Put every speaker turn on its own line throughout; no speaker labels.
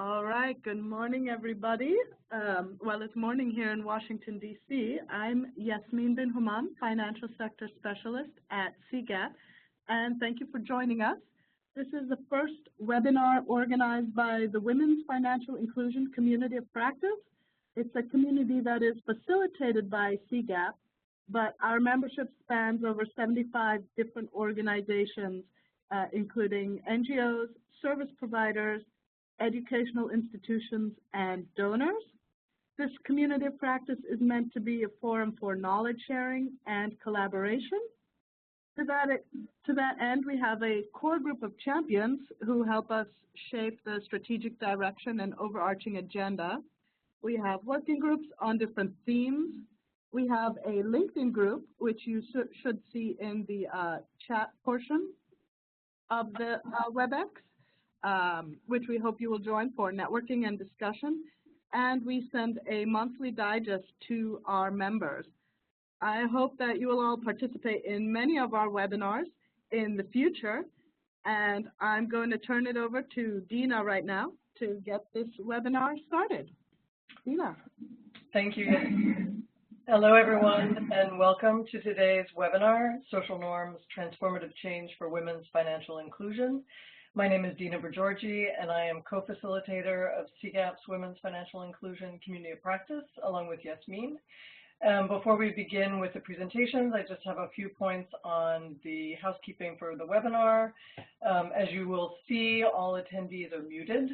All right, good morning, everybody. Well, it's morning here in Washington, D.C. I'm Yasmin bin Humam, Financial Sector Specialist at CGAP, and thank you for joining us. This is the first webinar organized by the Women's Financial Inclusion Community of Practice. It's a community that is facilitated by CGAP, but our membership spans over 75 different organizations, including NGOs, service providers, educational institutions, and donors. This community of practice is meant to be a forum for knowledge sharing and collaboration. To that end, we have a core group of champions who help us shape the strategic direction and overarching agenda. We have working groups on different themes. We have a LinkedIn group, which you should see in the chat portion of the WebEx. Which we hope you will join for networking and discussion. And we send a monthly digest to our members. I hope that you will all participate in many of our webinars in the future. And I'm going to turn it over to Dina right now to get this webinar started. Dina.
Thank you. Hello, everyone, and welcome to today's webinar, Social Norms, Transformative Change for Women's Financial Inclusion. My name is Dina Bergiorgi, and I am co-facilitator of CGAP's Women's Financial Inclusion Community of Practice, along with Yasmin. Before we begin with the presentations, I just have a few points on the housekeeping for the webinar. As you will see, all attendees are muted,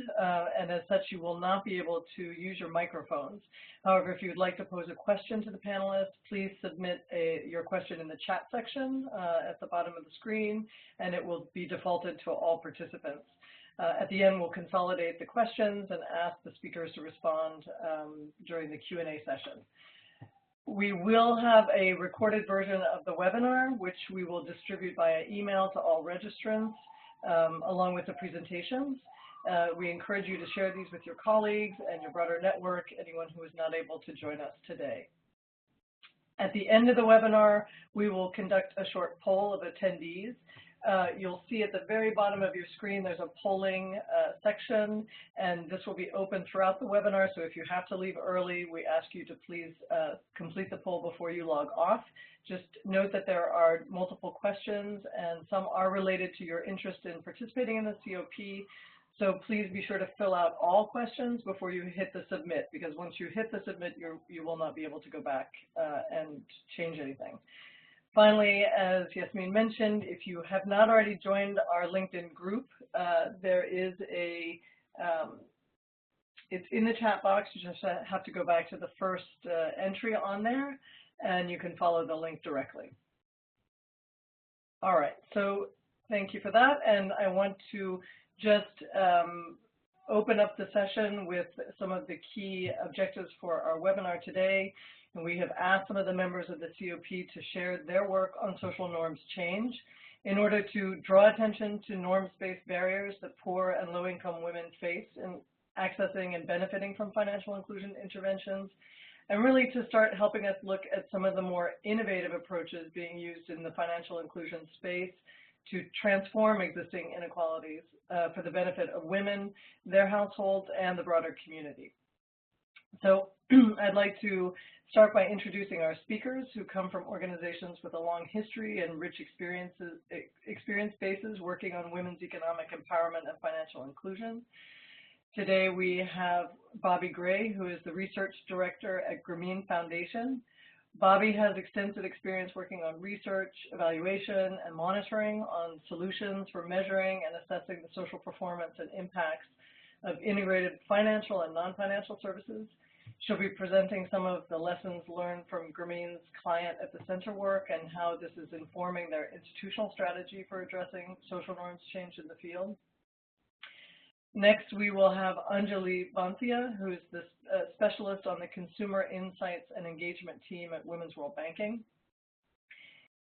and as such, you will not be able to use your microphones. However, if you would like to pose a question to the panelists, please submit your question in the chat section at the bottom of the screen, and it will be defaulted to all participants. At the end, we'll consolidate the questions and ask the speakers to respond during the Q&A session. We will have a recorded version of the webinar, which we will distribute via email to all registrants, along with the presentations. We encourage you to share these with your colleagues and your broader network, anyone who is not able to join us today. At the end of the webinar, we will conduct a short poll of attendees. You'll see at the very bottom of your screen there's a polling section, and this will be open throughout the webinar, so if you have to leave early, we ask you to please complete the poll before you log off. Just note that there are multiple questions, and some are related to your interest in participating in the COP, so please be sure to fill out all questions before you hit the submit, because once you hit the submit, you will not be able to go back and change anything. Finally, as Yasmin mentioned, if you have not already joined our LinkedIn group, there is it's in the chat box. You just have to go back to the first entry on there, and you can follow the link directly. All right, so thank you for that, and I want to just open up the session with some of the key objectives for our webinar today. And we have asked some of the members of the COP to share their work on social norms change in order to draw attention to norms-based barriers that poor and low-income women face in accessing and benefiting from financial inclusion interventions, and really to start helping us look at some of the more innovative approaches being used in the financial inclusion space to transform existing inequalities for the benefit of women, their households, and the broader community. So I'd like to start by introducing our speakers who come from organizations with a long history and rich experience bases working on women's economic empowerment and financial inclusion. Today we have Bobby Gray, who is the research director at Grameen Foundation. Bobby has extensive experience working on research, evaluation, and monitoring on solutions for measuring and assessing the social performance and impacts of integrated financial and non-financial services. She'll be presenting some of the lessons learned from Grameen's client at the center work and how this is informing their institutional strategy for addressing social norms change in the field. Next, we will have Anjali Banthia, who is the specialist on the Consumer Insights and Engagement team at Women's World Banking.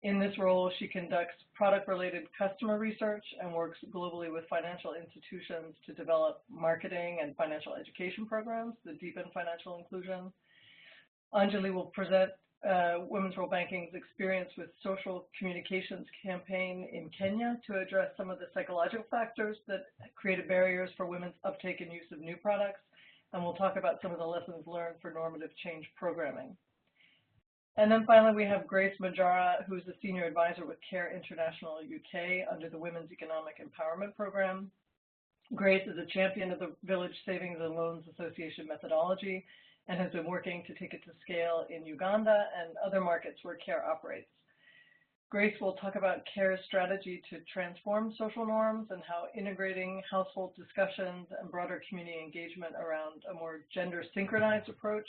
In this role, she conducts product-related customer research and works globally with financial institutions to develop marketing and financial education programs that deepen financial inclusion. Anjali will present Women's World Banking's experience with social communications campaign in Kenya to address some of the psychological factors that created barriers for women's uptake and use of new products. And we'll talk about some of the lessons learned for normative change programming. And then finally, we have Grace Majara, who's a senior advisor with CARE International UK under the Women's Economic Empowerment Program. Grace is a champion of the Village Savings and Loans Association methodology and has been working to take it to scale in Uganda and other markets where CARE operates. Grace will talk about CARE's strategy to transform social norms and how integrating household discussions and broader community engagement around a more gender-synchronized approach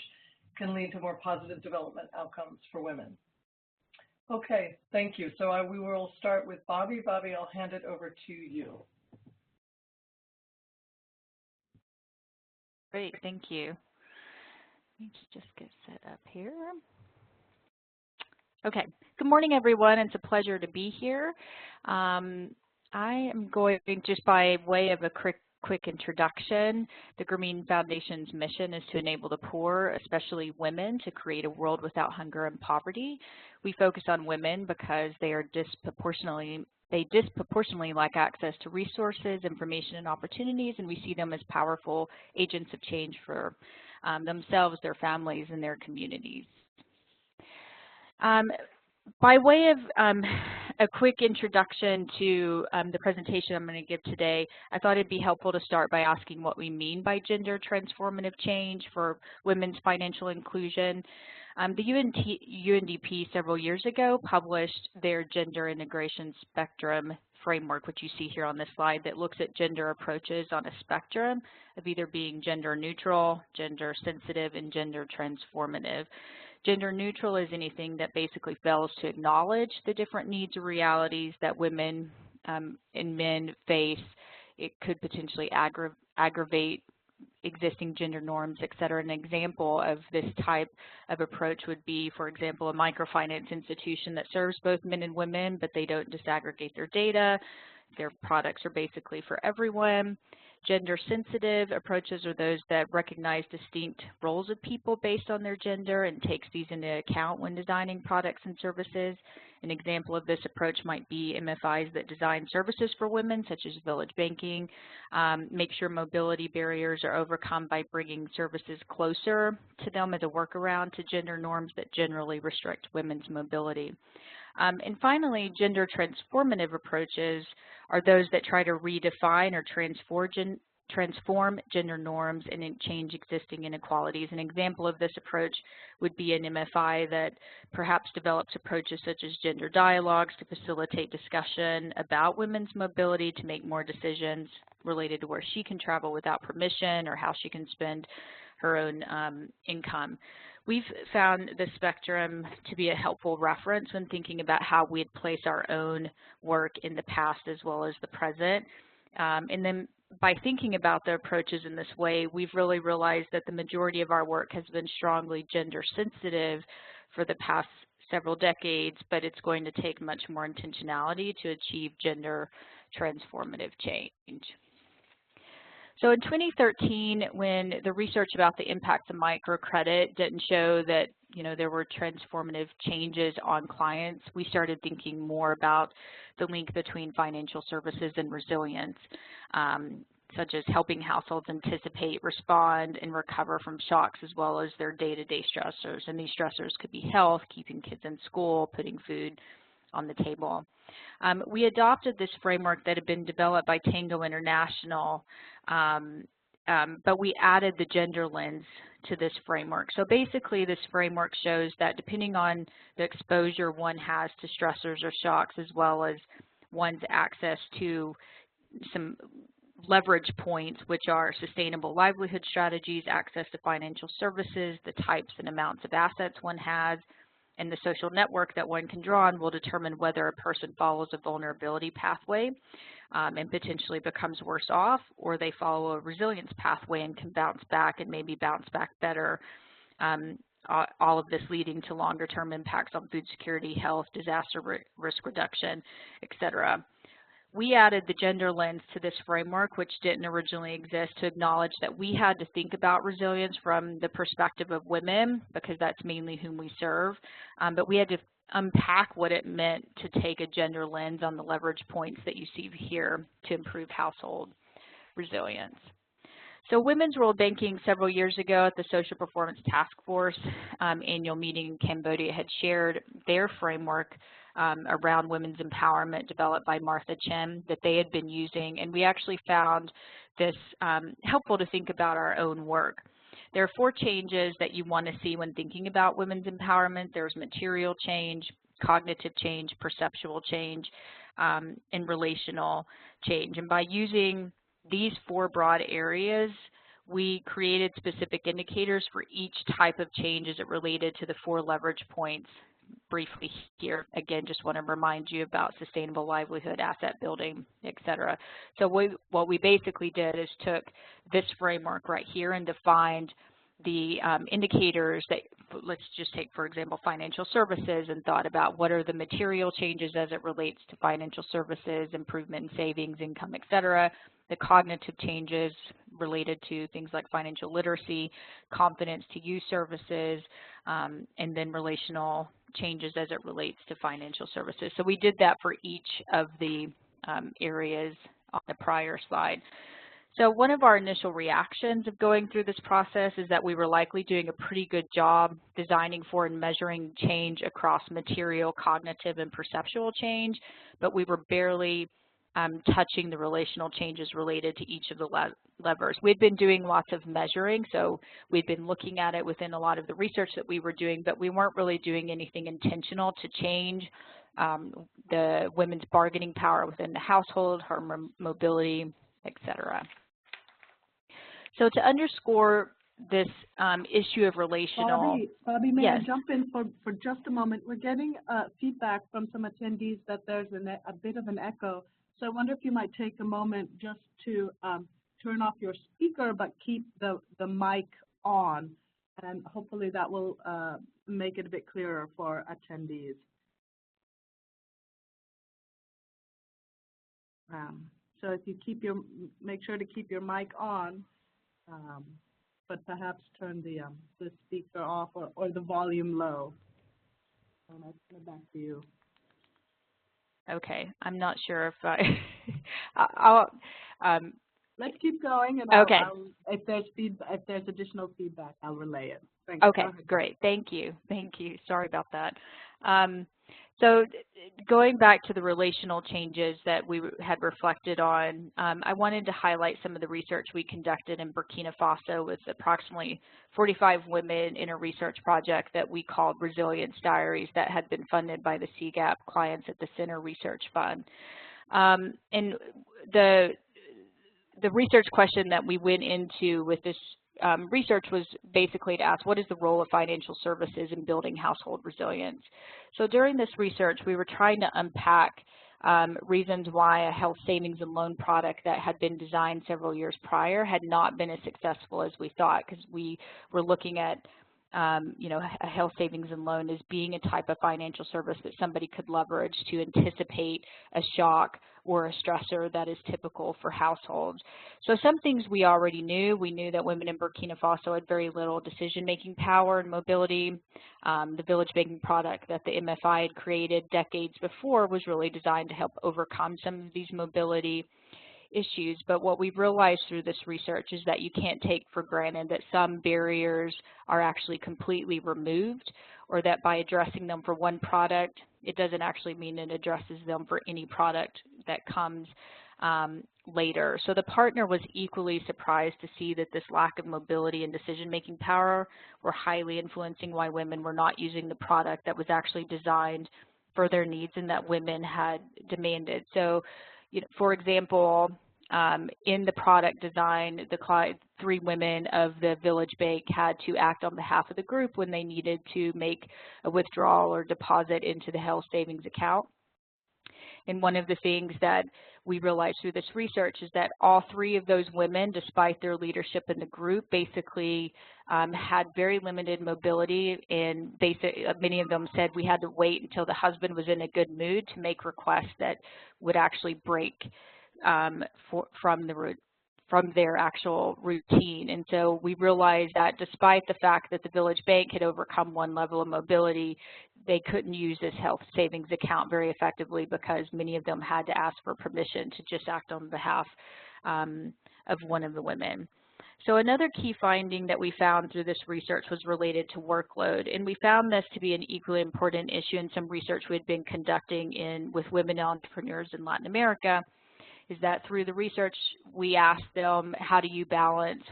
can lead to more positive development outcomes for women. Okay, thank you. So we will start with Bobby. Bobby, I'll hand it over to you.
Great, thank you. Let me just get set up here. Okay, good morning, everyone. It's a pleasure to be here. I am going, just by way of a quick introduction, the Grameen Foundation's mission is to enable the poor, especially women, to create a world without hunger and poverty. We focus on women because they disproportionately lack access to resources, information, and opportunities, and we see them as powerful agents of change for themselves, their families, and their communities. By way of a quick introduction to the presentation I'm going to give today, I thought it'd be helpful to start by asking what we mean by gender transformative change for women's financial inclusion. The UNDP several years ago published their gender integration spectrum framework, which you see here on this slide, that looks at gender approaches on a spectrum of either being gender neutral, gender sensitive, and gender transformative. Gender neutral is anything that basically fails to acknowledge the different needs or realities that women and men face. It could potentially aggravate existing gender norms, et cetera. An example of this type of approach would be, for example, a microfinance institution that serves both men and women, but they don't disaggregate their data. Their products are basically for everyone. Gender sensitive approaches are those that recognize distinct roles of people based on their gender and takes these into account when designing products and services. An example of this approach might be MFIs that design services for women, such as village banking, make sure mobility barriers are overcome by bringing services closer to them as a workaround to gender norms that generally restrict women's mobility. And finally, gender transformative approaches are those that try to redefine or transform gender norms and change existing inequalities. An example of this approach would be an MFI that perhaps develops approaches such as gender dialogues to facilitate discussion about women's mobility, to make more decisions related to where she can travel without permission or how she can spend her own income. We've found the spectrum to be a helpful reference when thinking about how we'd place our own work in the past as well as the present. And then by thinking about the approaches in this way, we've really realized that the majority of our work has been strongly gender sensitive for the past several decades, but it's going to take much more intentionality to achieve gender transformative change. So in 2013, when the research about the impacts of microcredit didn't show that there were transformative changes on clients, we started thinking more about the link between financial services and resilience, such as helping households anticipate, respond, and recover from shocks as well as their day-to-day stressors. And these stressors could be health, keeping kids in school, putting food on the table. We adopted this framework that had been developed by Tango International, but we added the gender lens to this framework. So basically, this framework shows that depending on the exposure one has to stressors or shocks, as well as one's access to some leverage points, which are sustainable livelihood strategies, access to financial services, the types and amounts of assets one has, and the social network that one can draw on will determine whether a person follows a vulnerability pathway and potentially becomes worse off, or they follow a resilience pathway and can bounce back and maybe bounce back better. All of this leading to longer-term impacts on food security, health, disaster risk reduction, et cetera. we added the gender lens to this framework, which didn't originally exist, to acknowledge that we had to think about resilience from the perspective of women, because that's mainly whom we serve, but we had to unpack what it meant to take a gender lens on the leverage points that you see here to improve household resilience. So Women's World Banking several years ago at the Social Performance Task Force annual meeting in Cambodia had shared their framework around women's empowerment developed by Martha Chen that they had been using, and we actually found this helpful to think about our own work. There are 4 changes that you want to see when thinking about women's empowerment. There's material change, cognitive change, perceptual change, and relational change. And by using these 4 broad areas, we created specific indicators for each type of change as it related to the 4 leverage points briefly here. Again, just want to remind you about sustainable livelihood, asset building, etc. So what we basically did is took this framework right here and defined the indicators that, let's just take, for example, financial services, and thought about what are the material changes as it relates to financial services, improvement in savings, income, etc. The cognitive changes related to things like financial literacy, confidence to use services, and then relational changes as it relates to financial services. So we did that for each of the areas on the prior slide. So one of our initial reactions of going through this process is that we were likely doing a pretty good job designing for and measuring change across material, cognitive, and perceptual change, but we were barely touching the relational changes related to each of the levers. We'd been doing lots of measuring, so we'd been looking at it within a lot of the research that we were doing, but we weren't really doing anything intentional to change the women's bargaining power within the household, her mobility, etc. So to underscore this issue of relational...
Bobby, may
yes.
I jump in for just a moment? We're getting feedback from some attendees that there's a bit of an echo. So I wonder if you might take a moment just to turn off your speaker, but keep the mic on, and hopefully that will make it a bit clearer for attendees. So if you make sure to keep your mic on, but perhaps turn the speaker off or the volume low. And I'll turn it back to you.
Okay, I'm not sure if
let's keep going, and
okay.
if there's additional feedback, I'll relay it. Thanks.
Okay, great. Thank you. Thank you. Sorry about that. So going back to the relational changes that we had reflected on, I wanted to highlight some of the research we conducted in Burkina Faso with approximately 45 women in a research project that we called Resilience Diaries that had been funded by the CGAP clients at the Center Research Fund. And the research question that we went into with this research was basically to ask, what is the role of financial services in building household resilience? So during this research, we were trying to unpack reasons why a health savings and loan product that had been designed several years prior had not been as successful as we thought, because we were looking at a health savings and loan as being a type of financial service that somebody could leverage to anticipate a shock or a stressor that is typical for households. So some things we already knew. We knew that women in Burkina Faso had very little decision-making power and mobility. The village banking product that the MFI had created decades before was really designed to help overcome some of these mobility issues, but what we've realized through this research is that you can't take for granted that some barriers are actually completely removed, or that by addressing them for one product, it doesn't actually mean it addresses them for any product that comes later. So the partner was equally surprised to see that this lack of mobility and decision-making power were highly influencing why women were not using the product that was actually designed for their needs and that women had demanded. So, for example, in the product design, the 3 women of the village bank had to act on behalf of the group when they needed to make a withdrawal or deposit into the health savings account. And one of the things that we realized through this research is that all 3 of those women, despite their leadership in the group, basically had very limited mobility, and many of them said we had to wait until the husband was in a good mood to make requests that would actually break from their actual routine. And so we realized that despite the fact that the Village Bank had overcome one level of mobility, they couldn't use this health savings account very effectively because many of them had to ask for permission to just act on behalf of one of the women. So another key finding that we found through this research was related to workload, and we found this to be an equally important issue in some research we had been conducting with women entrepreneurs in Latin America, is that through the research we asked them, how do you balance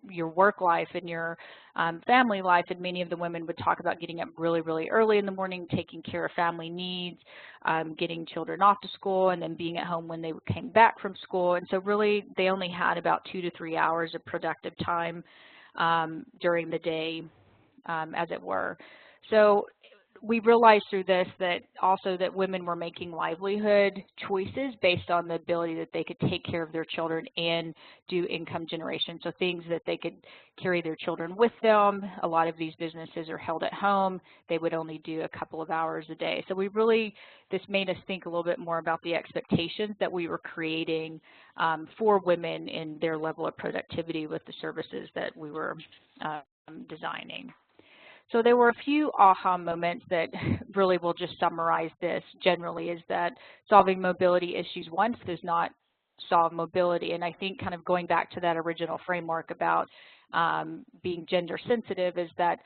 your work life and your family life, and many of the women would talk about getting up really, really early in the morning, taking care of family needs, getting children off to school, and then being at home when they came back from school. And so really they only had about 2 to 3 hours of productive time during the day, as it were. So we realized through this that also that women were making livelihood choices based on the ability that they could take care of their children and do income generation. So things that they could carry their children with them. A lot of these businesses are held at home. They would only do a couple of hours a day. So this made us think a little bit more about the expectations that we were creating for women in their level of productivity with the services that we were designing. So there were a few aha moments that really will just summarize this generally, is that solving mobility issues once does not solve mobility. And I think kind of going back to that original framework about being gender sensitive, is that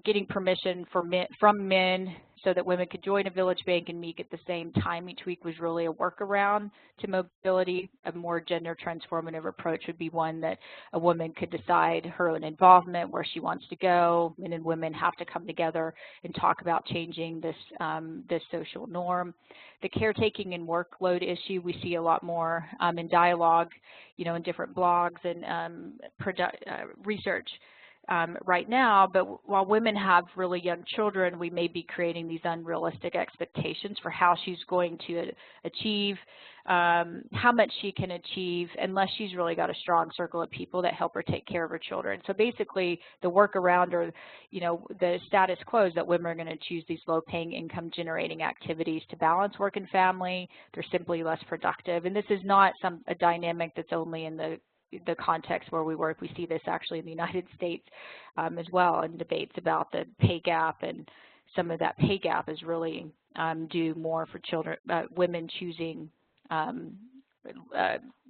getting permission from men so that women could join a Village Bank and meet at the same time each week was really a workaround to mobility. A more gender transformative approach would be one that a woman could decide her own involvement, where she wants to go. Men and women have to come together and talk about changing this social norm. The caretaking and workload issue we see a lot more in dialogue, in different blogs and research right now. But while women have really young children, we may be creating these unrealistic expectations for how she's going to achieve, how much she can achieve, unless she's really got a strong circle of people that help her take care of her children. So basically the workaround, or the status quo, is that women are going to choose these low-paying income-generating activities to balance work and family. They're simply less productive. And this is not a dynamic that's only in the context where we work. We see this actually in the United States as well, in debates about the pay gap, and some of that pay gap is really due more for women choosing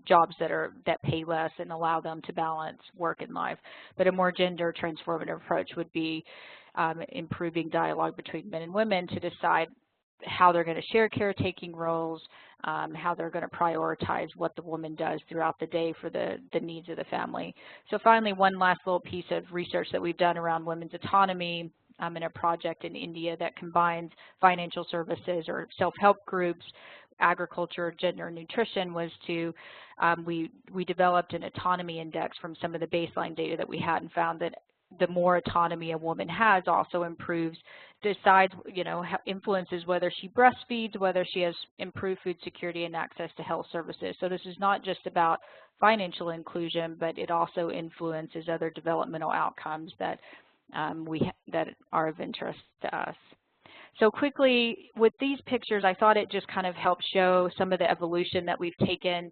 jobs that pay less and allow them to balance work and life. But a more gender transformative approach would be improving dialogue between men and women to decide how they're going to share caretaking roles, how they're going to prioritize what the woman does throughout the day for the needs of the family. So finally, one last little piece of research that we've done around women's autonomy in a project in India that combines financial services or self-help groups, agriculture, gender, and nutrition, was to, we developed an autonomy index from some of the baseline data that we had, and found that the more autonomy a woman has also decides, influences whether she breastfeeds, whether she has improved food security and access to health services. So this is not just about financial inclusion, but it also influences other developmental outcomes that that are of interest to us. So quickly, with these pictures, I thought it just kind of helped show some of the evolution that we've taken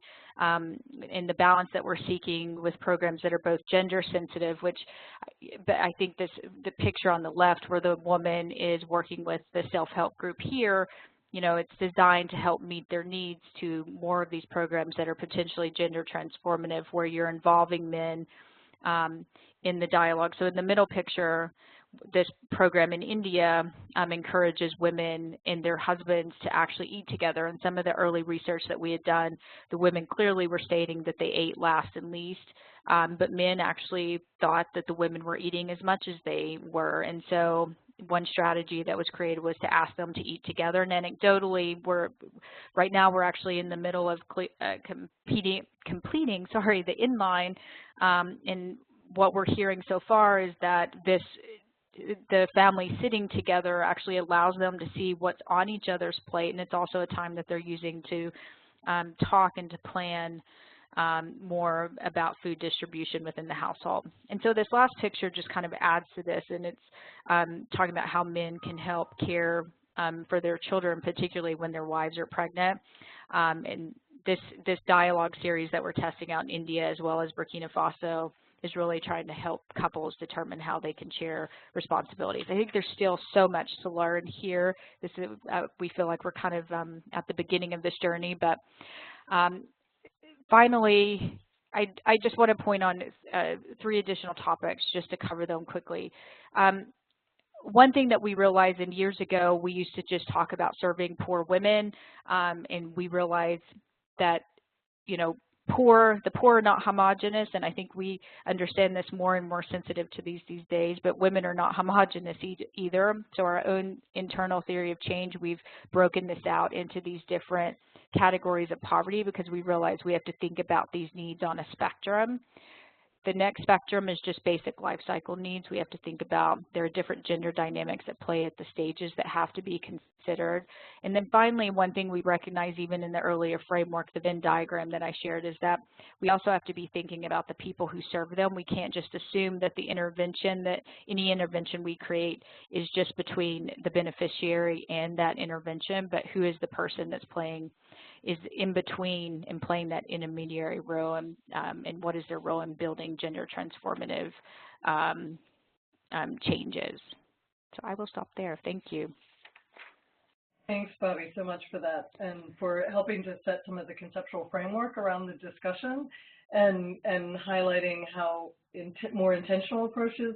in the balance that we're seeking with programs that are both gender sensitive, which I think the picture on the left where the woman is working with the self-help group here, it's designed to help meet their needs, to more of these programs that are potentially gender transformative, where you're involving men in the dialogue. So in the middle picture, this program in India encourages women and their husbands to actually eat together. And some of the early research that we had done, the women clearly were stating that they ate last and least, but men actually thought that the women were eating as much as they were. And so one strategy that was created was to ask them to eat together. And anecdotally, right now we're actually in the middle of completing the inline, and what we're hearing so far is that the family sitting together actually allows them to see what's on each other's plate, and it's also a time that they're using to talk and to plan more about food distribution within the household. And so this last picture just kind of adds to this, and it's talking about how men can help care for their children, particularly when their wives are pregnant. And this dialogue series that we're testing out in India as well as Burkina Faso is really trying to help couples determine how they can share responsibilities. I think there's still so much to learn here. This is, we feel like we're kind of at the beginning of this journey, but finally, I just want to point on 3 additional topics just to cover them quickly. One thing that we realized, and years ago we used to just talk about serving poor women, and we realized that, you know, the poor are not homogenous, and I think we understand this more and more sensitive to these days, but women are not homogenous either. So our own internal theory of change, we've broken this out into these different categories of poverty because we realize we have to think about these needs on a spectrum. The next spectrum is just basic life cycle needs. We have to think about there are different gender dynamics at play at the stages that have to be considered. And then finally, one thing we recognize even in the earlier framework, the Venn diagram that I shared, is that we also have to be thinking about the people who serve them. We can't just assume that any intervention we create is just between the beneficiary and that intervention, but who is the person that's is in between and playing that intermediary role, and what is their role in building gender transformative changes. So I will stop there. Thank you.
Thanks, Bobby, so much for that and for helping to set some of the conceptual framework around the discussion and highlighting how more intentional approaches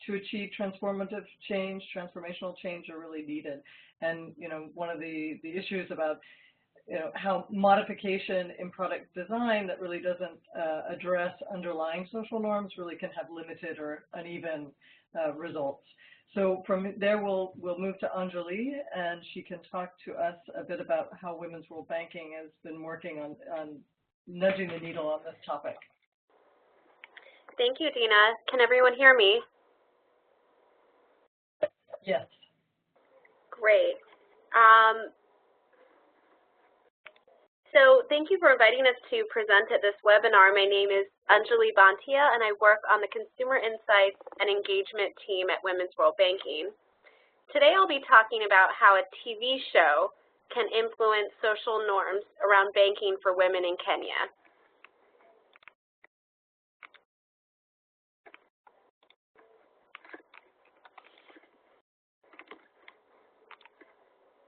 to achieve transformative change, transformational change are really needed. And, you know, one of the issues about how modification in product design that really doesn't address underlying social norms really can have limited or uneven results. So from there, we'll move to Anjali, and she can talk to us a bit about how Women's World Banking has been working on nudging the needle on this topic.
Thank you, Dina. Can everyone hear me?
Yes.
Great. So thank you for inviting us to present at this webinar. My name is Anjali Bantia, and I work on the Consumer Insights and Engagement team at Women's World Banking. Today I'll be talking about how a TV show can influence social norms around banking for women in Kenya.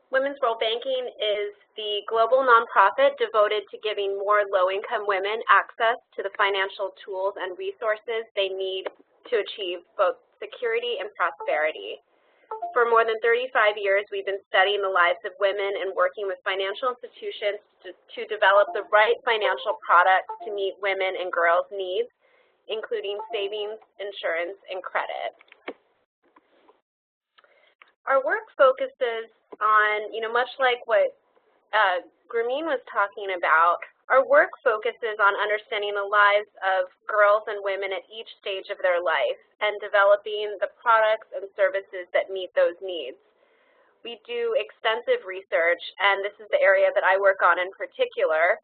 Women's World Banking is the global nonprofit devoted to giving more low-income women access to the financial tools and resources they need to achieve both security and prosperity. For more than 35 years, we've been studying the lives of women and working with financial institutions to develop the right financial products to meet women and girls' needs, including savings, insurance, and credit. Our work focuses on, much like what Gurmeen was talking about, our work focuses on understanding the lives of girls and women at each stage of their life and developing the products and services that meet those needs. We do extensive research, and this is the area that I work on in particular,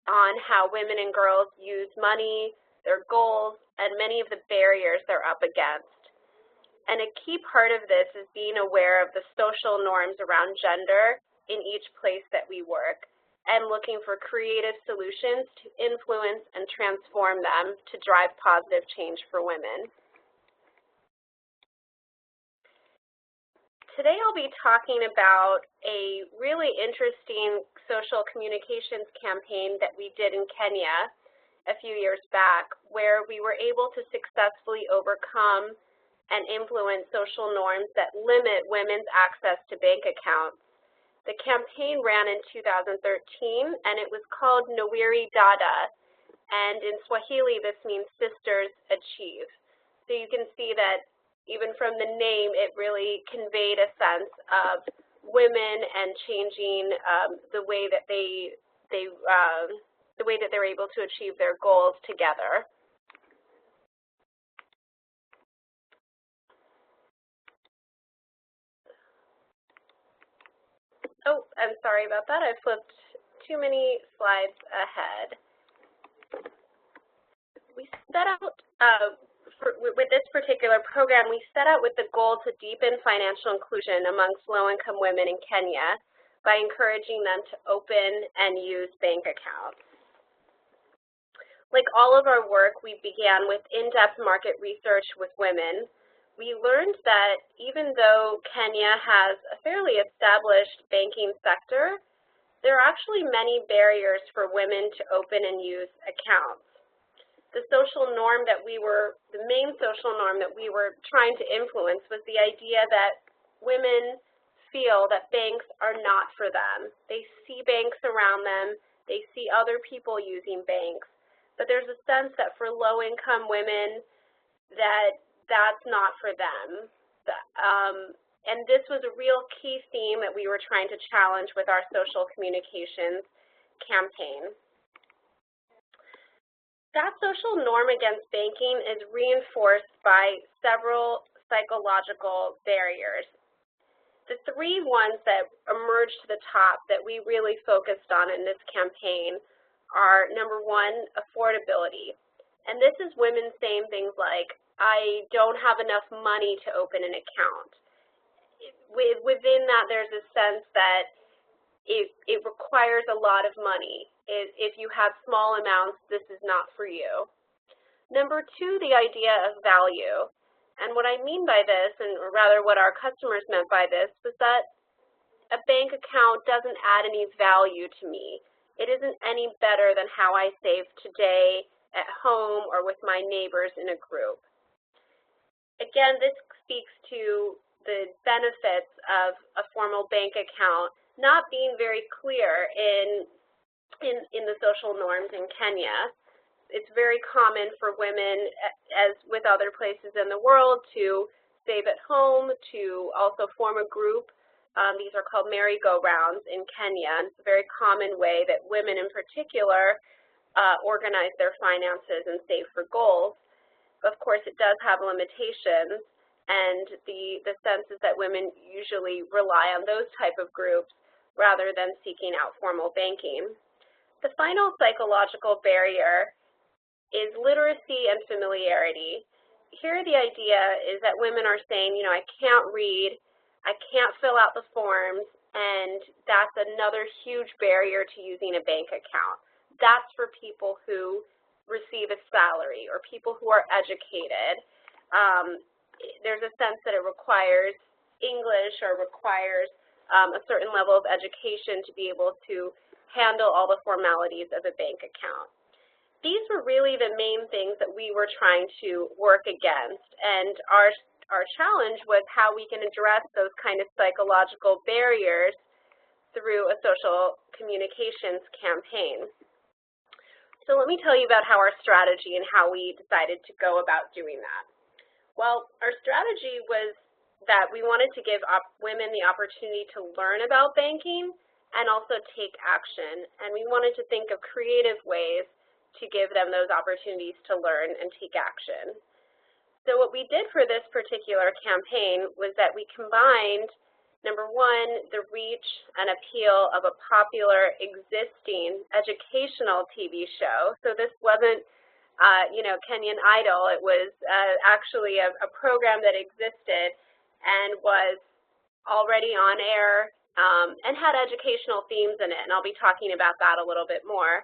on how women and girls use money, their goals, and many of the barriers they're up against. And a key part of this is being aware of the social norms around gender in each place that we work and looking for creative solutions to influence and transform them to drive positive change for women. Today I'll be talking about a really interesting social communications campaign that we did in Kenya a few years back, where we were able to successfully overcome and influence social norms that limit women's access to bank accounts. The campaign ran in 2013, and it was called Nawiri Dada, and in Swahili this means sisters achieve. So you can see that even from the name, it really conveyed a sense of women and changing the way that they were able to achieve their goals together. Oh, I'm sorry about that. I flipped too many slides ahead. We set out, with this particular program, we set out with the goal to deepen financial inclusion amongst low-income women in Kenya by encouraging them to open and use bank accounts. Like all of our work, we began with in-depth market research with women. We learned that even though Kenya has a fairly established banking sector, there are actually many barriers for women to open and use accounts. The main social norm that we were trying to influence was the idea that women feel that banks are not for them. They see banks around them, they see other people using banks, but there's a sense that for low-income women that's not for them. And this was a real key theme that we were trying to challenge with our social communications campaign. That social norm against banking is reinforced by several psychological barriers. The three ones that emerged to the top that we really focused on in this campaign are, number one, affordability. And this is women saying things like, I don't have enough money to open an account. Within that, there's a sense that it requires a lot of money. If you have small amounts, this is not for you. Number two, the idea of value. And what I mean by this, or rather what our customers meant by this, was that a bank account doesn't add any value to me. It isn't any better than how I save today at home or with my neighbors in a group. Again, this speaks to the benefits of a formal bank account not being very clear in the social norms in Kenya. It's very common for women, as with other places in the world, to save at home, to also form a group. These are called merry-go-rounds in Kenya, and it's a very common way that women in particular organize their finances and save for goals. Of course, it does have limitations, and the sense is that women usually rely on those type of groups rather than seeking out formal banking. The final psychological barrier is literacy and familiarity. Here the idea is that women are saying, you know, I can't read, I can't fill out the forms, and that's another huge barrier to using a bank account. That's for people who receive a salary or people who are educated. There's a sense that it requires English or requires a certain level of education to be able to handle all the formalities of a bank account. These were really the main things that we were trying to work against, and our challenge was how we can address those kind of psychological barriers through a social communications campaign. So let me tell you about how our strategy and how we decided to go about doing that. Well, our strategy was that we wanted to give women the opportunity to learn about banking and also take action, and we wanted to think of creative ways to give them those opportunities to learn and take action. So what we did for this particular campaign was that we combined, number one, the reach and appeal of a popular existing educational TV show. So this wasn't, Kenyan Idol. It was actually a program that existed and was already on air and had educational themes in it, and I'll be talking about that a little bit more.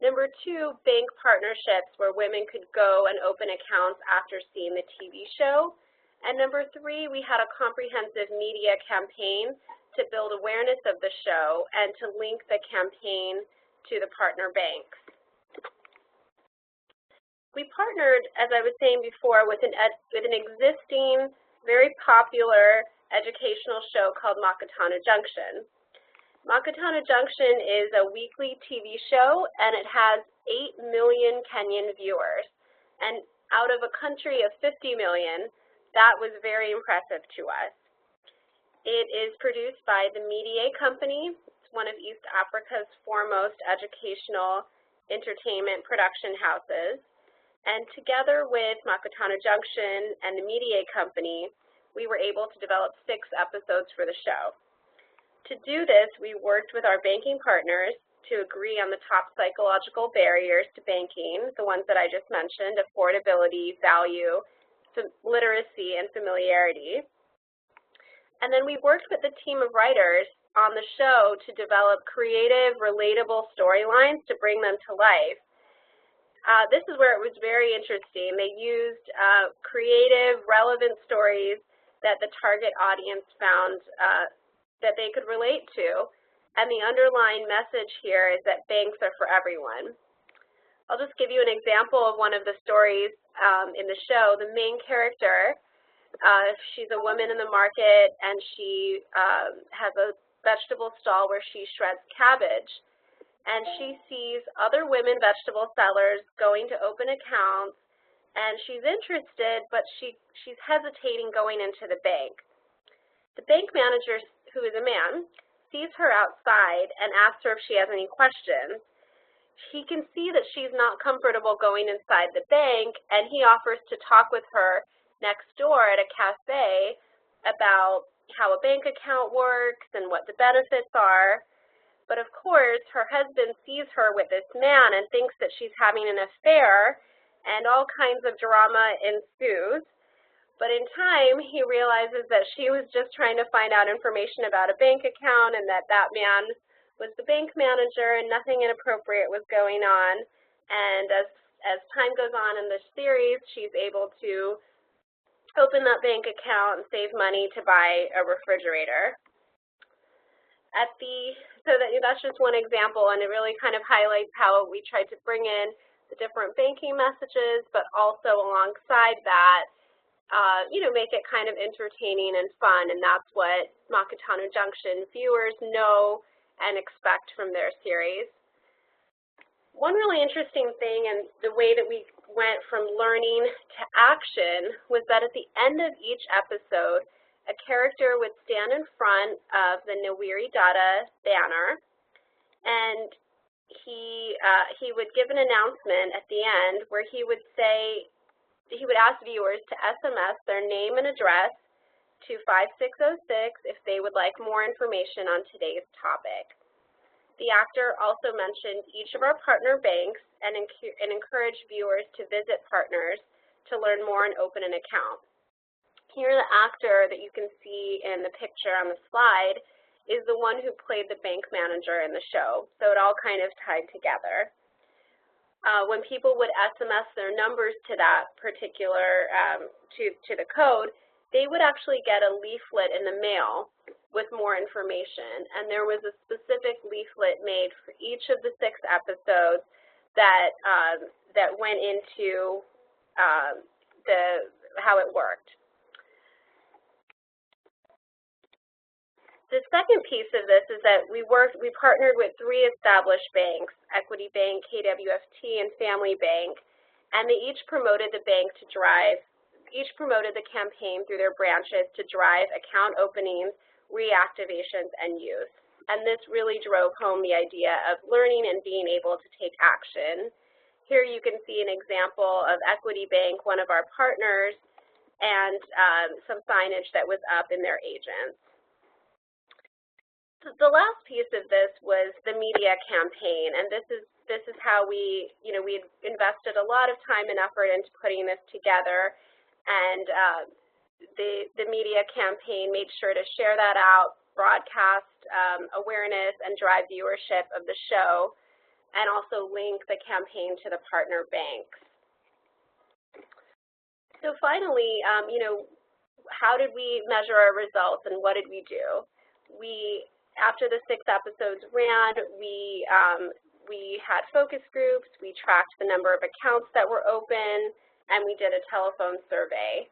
Number two, bank partnerships where women could go and open accounts after seeing the TV show. And number three, we had a comprehensive media campaign to build awareness of the show and to link the campaign to the partner banks. We partnered, as I was saying before, with an existing, very popular educational show called Makutano Junction. Makutano Junction is a weekly TV show, and it has 8 million Kenyan viewers. And out of a country of 50 million, that was very impressive to us. It is produced by the Media Company. It's one of East Africa's foremost educational entertainment production houses. And together with Makutano Junction and the Media Company, we were able to develop 6 episodes for the show. To do this, we worked with our banking partners to agree on the top psychological barriers to banking, the ones that I just mentioned, affordability, value, literacy, and familiarity. And then we worked with a team of writers on the show to develop creative, relatable storylines to bring them to life. This is where it was very interesting. They used creative, relevant stories that the target audience found that they could relate to. And the underlying message here is that banks are for everyone. I'll just give you an example of one of the stories in the show. The main character, she's a woman in the market, and she has a vegetable stall where she shreds cabbage. And she sees other women vegetable sellers going to open accounts, and she's interested, but she's hesitating going into the bank. The bank manager, who is a man, sees her outside and asks her if she has any questions. He can see that she's not comfortable going inside the bank, and he offers to talk with her next door at a cafe about how a bank account works and what the benefits are. But of course, her husband sees her with this man and thinks that she's having an affair, and all kinds of drama ensues. But in time, he realizes that she was just trying to find out information about a bank account, and that that man was the bank manager, and nothing inappropriate was going on. And as time goes on in the series, she's able to open that bank account and save money to buy a refrigerator. So that's just one example, and it really kind of highlights how we tried to bring in the different banking messages, but also alongside that, make it kind of entertaining and fun, and that's what Makutano Junction viewers know and expect from their series. One really interesting thing, and the way that we went from learning to action, was that at the end of each episode, a character would stand in front of the Nawiri Data banner, and he would give an announcement at the end where he would ask viewers to SMS their name and address to 5606 if they would like more information on today's topic. The actor also mentioned each of our partner banks and encouraged viewers to visit partners to learn more and open an account. Here, the actor that you can see in the picture on the slide is the one who played the bank manager in the show, so it all kind of tied together. When people would SMS their numbers to that particular, to the code, they would actually get a leaflet in the mail with more information, and there was a specific leaflet made for each of the 6 episodes that went into how it worked. The second piece of this is that we partnered with 3 established banks, Equity Bank, KWFT, and Family Bank, and they each promoted the campaign through their branches to drive account openings, reactivations, and use. And this really drove home the idea of learning and being able to take action. Here you can see an example of Equity Bank, one of our partners, and some signage that was up in their agents. The last piece of this was the media campaign, and this is how we invested a lot of time and effort into putting this together, and the media campaign made sure to share that out, broadcast awareness, and drive viewership of the show, and also link the campaign to the partner banks. So finally, how did we measure our results, and what did we do? After the 6 episodes ran, we had focus groups, we tracked the number of accounts that were open, and we did a telephone survey.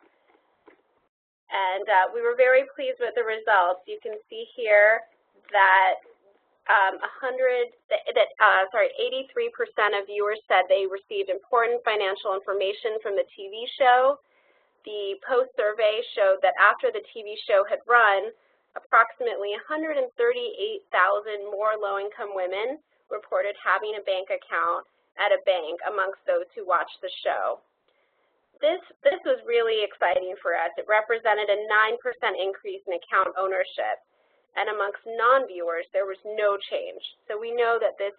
And we were very pleased with the results. You can see here that 83% of viewers said they received important financial information from the TV show. The post-survey showed that after the TV show had run, approximately 138,000 more low-income women reported having a bank account at a bank amongst those who watched the show. This was really exciting for us. It represented a 9% increase in account ownership. and amongst non-viewers, there was no change. So we know that this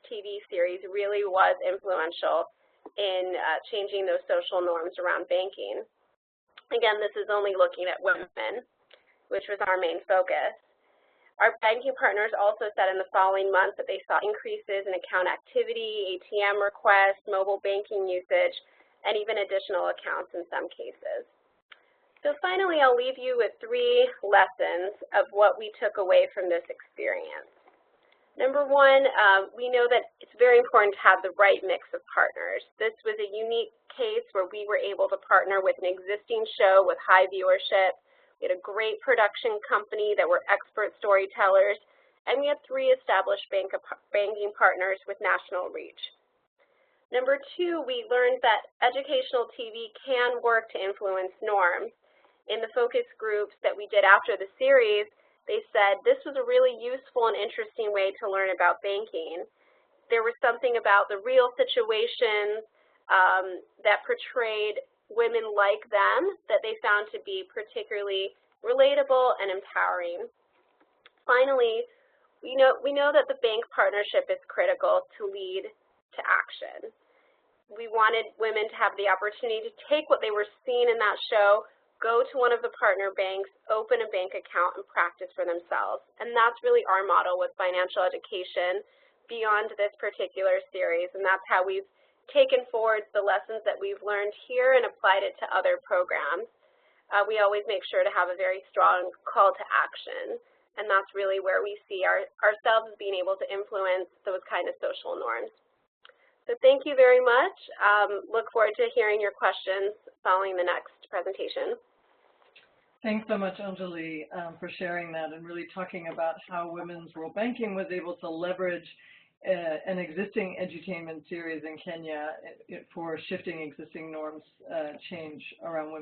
TV series really was influential in changing those social norms around banking. Again, this is only looking at women, which was our main focus. Our banking partners also said in the following months that they saw increases in account activity, ATM requests, mobile banking usage, and even additional accounts in some cases. So finally, I'll leave you with 3 lessons of what we took away from this experience. Number 1, we know that it's very important to have the right mix of partners. This was a unique case where we were able to partner with an existing show with high viewership. We had a great production company that were expert storytellers, and we had 3 established banking partners with national reach. Number 2, we learned that educational TV can work to influence norms. In the focus groups that we did after the series, they said this was a really useful and interesting way to learn about banking. There was something about the real situations that portrayed women like them that they found to be particularly relatable and empowering. Finally, we know that the bank partnership is critical to lead to action. We wanted women to have the opportunity to take what they were seeing in that show, go to one of the partner banks, open a bank account, and practice for themselves. And that's really our model with financial education beyond this particular series, and that's how we've taken forward the lessons that we've learned here and applied it to other programs. We always make sure to have a very strong call to action, and that's really where we see ourselves being able to influence those kind of social norms. So thank you very much. Look forward to hearing your questions following the next presentation.
Thanks so much, Anjali, for sharing that and really talking about how women's rural banking was able to leverage an existing edutainment series in Kenya for shifting existing norms change around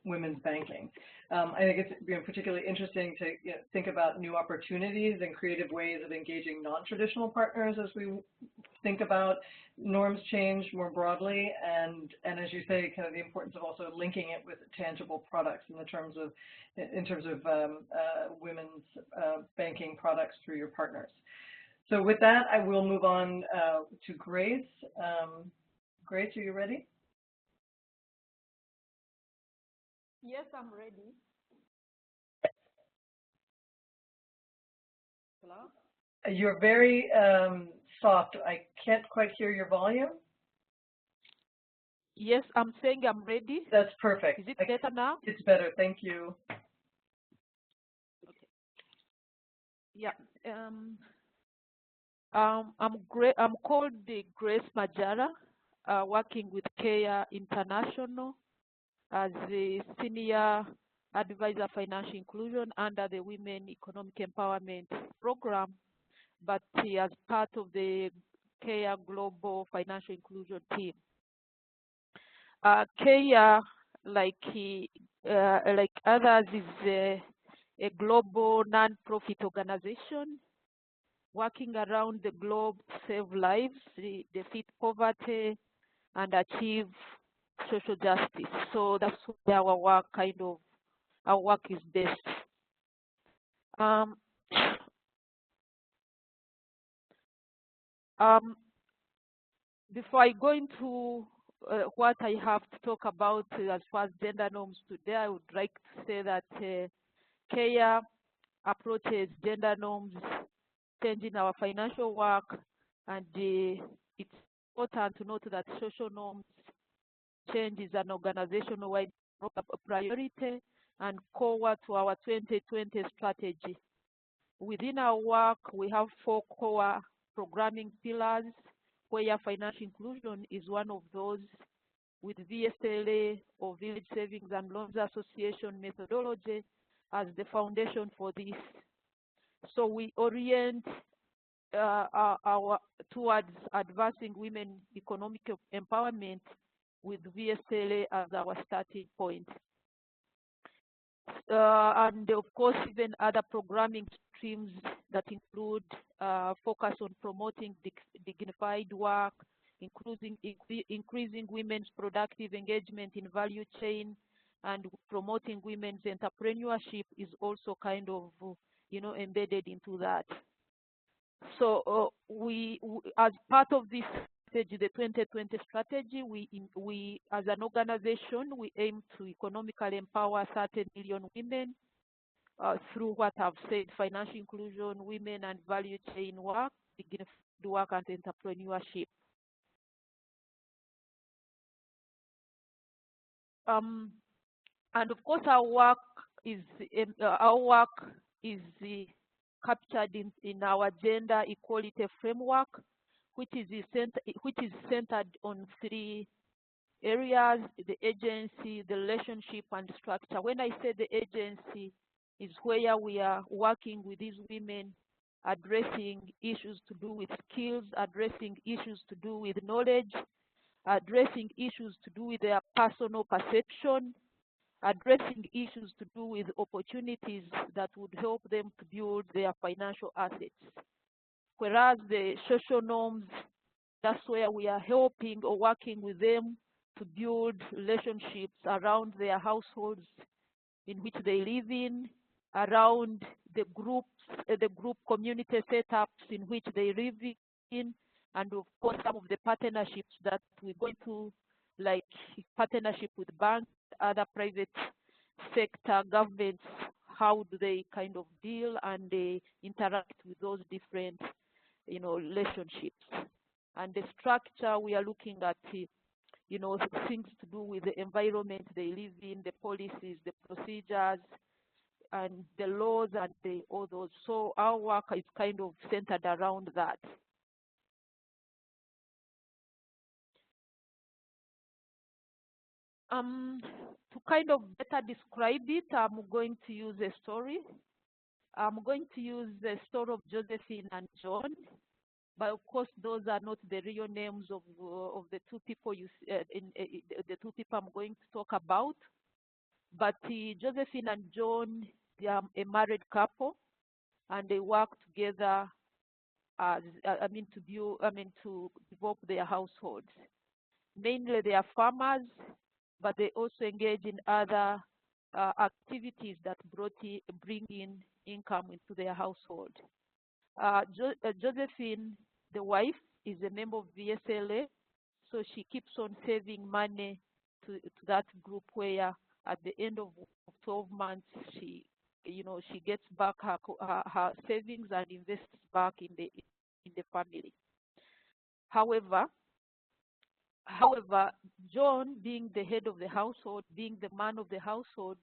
women's banking. I think it's particularly interesting to think about new opportunities and creative ways of engaging non-traditional partners as we think about norms change more broadly, and as you say, kind of the importance of also linking it with tangible products in terms of women's banking products through your partners. So with that, I will move on to Grace. Grace, are you ready?
Yes, I'm ready. Hello?
You're very soft. I can't quite hear your volume.
Yes, I'm saying I'm ready.
That's perfect.
Is it better now?
It's better. Thank you.
Okay. Yeah. I'm called Grace Majara, working with CARE International as the Senior Advisor Financial Inclusion under the Women Economic Empowerment Program, but as part of the CARE Global Financial Inclusion team. CARE, like others, is a global non-profit organization working around the globe to save lives, defeat poverty, and achieve social justice. So that's where our work is based. Before I go into what I have to talk about as far as gender norms today, I would like to say that CARE approaches gender norms changing our financial work, and it's important to note that social norms change is an organizational-wide priority and core to our 2020 strategy. Within our work, we have 4 core programming pillars, where financial inclusion is one of those, with VSLA, or Village Savings and Loans Association methodology, as the foundation for this. So we orient towards advancing women economic empowerment with VSLA as our starting point. And of course, even other programming streams that include focus on promoting dignified work, increasing women's productive engagement in value chain, and promoting women's entrepreneurship is also kind of embedded into that. So as part of this strategy, the 2020 strategy, we as an organization, we aim to economically empower 30 million women through what I've said: financial inclusion, women and value chain work, dignified work, and entrepreneurship. And of course, our work is captured in our gender equality framework, which is centered on 3 areas: the agency, the relationship, and structure. When I say the agency, is where we are working with these women, addressing issues to do with skills, addressing issues to do with knowledge, addressing issues to do with their personal perception, addressing issues to do with opportunities that would help them to build their financial assets. Whereas the social norms, that's where we are helping or working with them to build relationships around their households in which they live in, around the group community setups in which they live in, and of course some of the partnerships that we're going to, like partnership with banks, other private sector governments. How do they kind of deal and they interact with those different relationships? And the structure, we are looking at things to do with the environment they live in, the policies, the procedures, and the laws, and all those. So our work is kind of centered around that. To kind of better describe it, I'm going to use a story. I'm going to use the story of Josephine and John, but of course those are not the real names of the 2 people the 2 people I'm going to talk about. But Josephine and John, they are a married couple, and they work together as to develop their households. Mainly they are farmers, but they also engage in other activities that bring in income into their household. Josephine, the wife, is a member of VSLA, so she keeps on saving money to that group, where at the end of 12 months she gets back her savings and invests back in the family. However, John, being the head of the household, being the man of the household,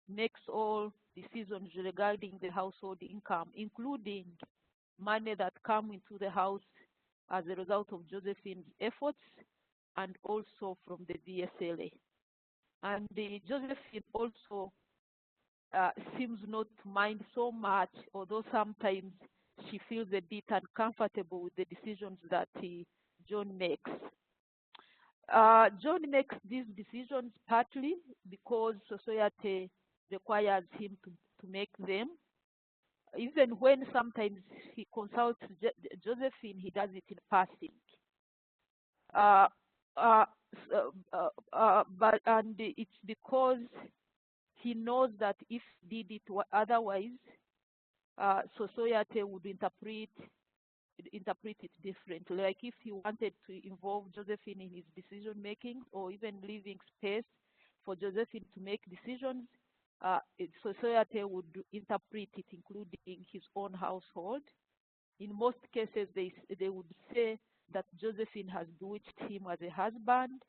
makes all decisions regarding the household income, including money that come into the house as a result of Josephine's efforts and also from the VSLA. And Josephine also seems not to mind so much, although sometimes she feels a bit uncomfortable with the decisions that John makes. John makes these decisions partly because society requires him to make them. Even when sometimes he consults Josephine, he does it in passing. And it's because he knows that if he did it otherwise, society would interpret it differently. Like if he wanted to involve Josephine in his decision making, or even leaving space for Josephine to make decisions, society would interpret it, including his own household. In most cases, they would say that Josephine has bewitched him as a husband.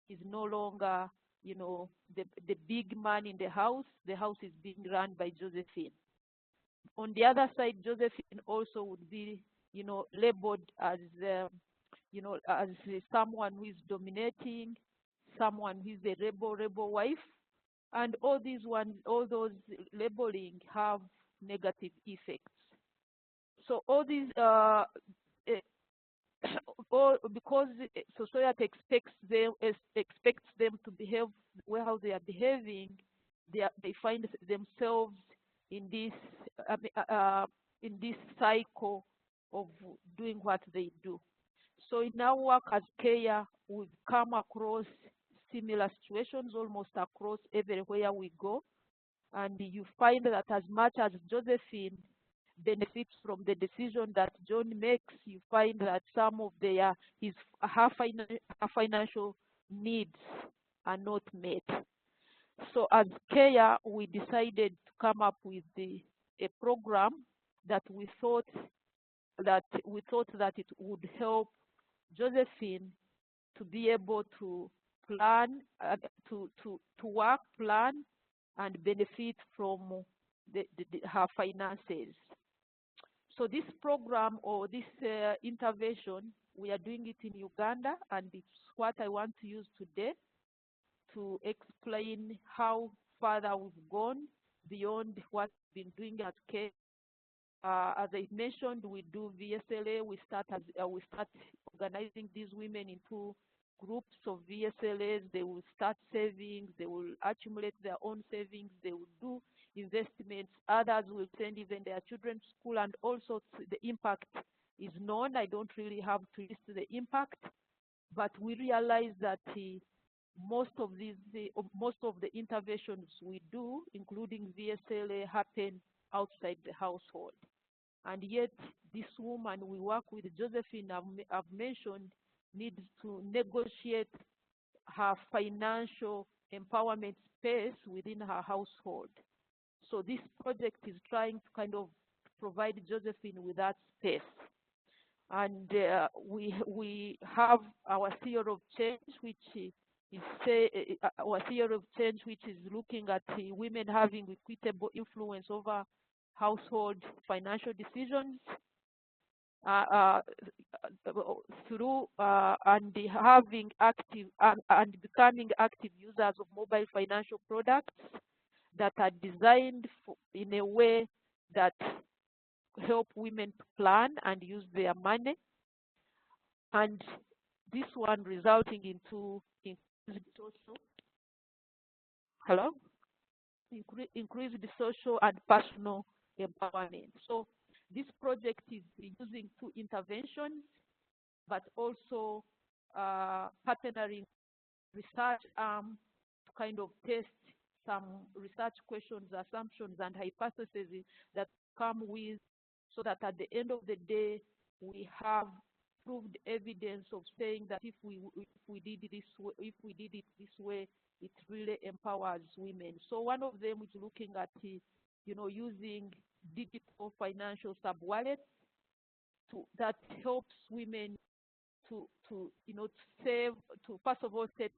He's no longer, the big man in the house. The house is being run by Josephine. On the other side, Josephine also would be, labeled as, as someone who is dominating, someone who is a rebel wife, and all those labeling have negative effects. So all these, because society expects them to behave how they are behaving, they find themselves in this cycle of doing what they do. So in our work as CARE, we've come across similar situations almost across everywhere we go, and you find that as much as Josephine benefits from the decision that John makes, you find that some of her financial needs are not met. So as CARE, we decided to come up with a program that we thought that it would help Josephine to be able to plan, to work, plan, and benefit from her finances. So this program or this intervention, we are doing it in Uganda, and it's what I want to use today to explain how further we've gone beyond what we've been doing at CARE. As I mentioned, we do VSLA. We start organizing these women into groups of VSLAs. They will start savings. They will accumulate their own savings. They will do investments. Others will send even their children to school, and also the impact is known. I don't really have to list the impact, but we realize that most of the interventions we do, including VSLA, happen outside the household. And yet, this woman we work with, Josephine, I've mentioned, needs to negotiate her financial empowerment space within her household. So this project is trying to kind of provide Josephine with that space. And we have our theory of change, which is looking at women having equitable influence over household financial decisions through and having active and becoming active users of mobile financial products that are designed in a way that help women to plan and use their money, and this one resulting into increased social and personal empowerment. So this project is using two interventions, but also partnering research to kind of test some research questions, assumptions, and hypotheses that come with, so that at the end of the day, we have proved evidence of saying that if we did it this way, it really empowers women. So one of them is looking at using digital financial sub-wallets that helps women to save, to first of all set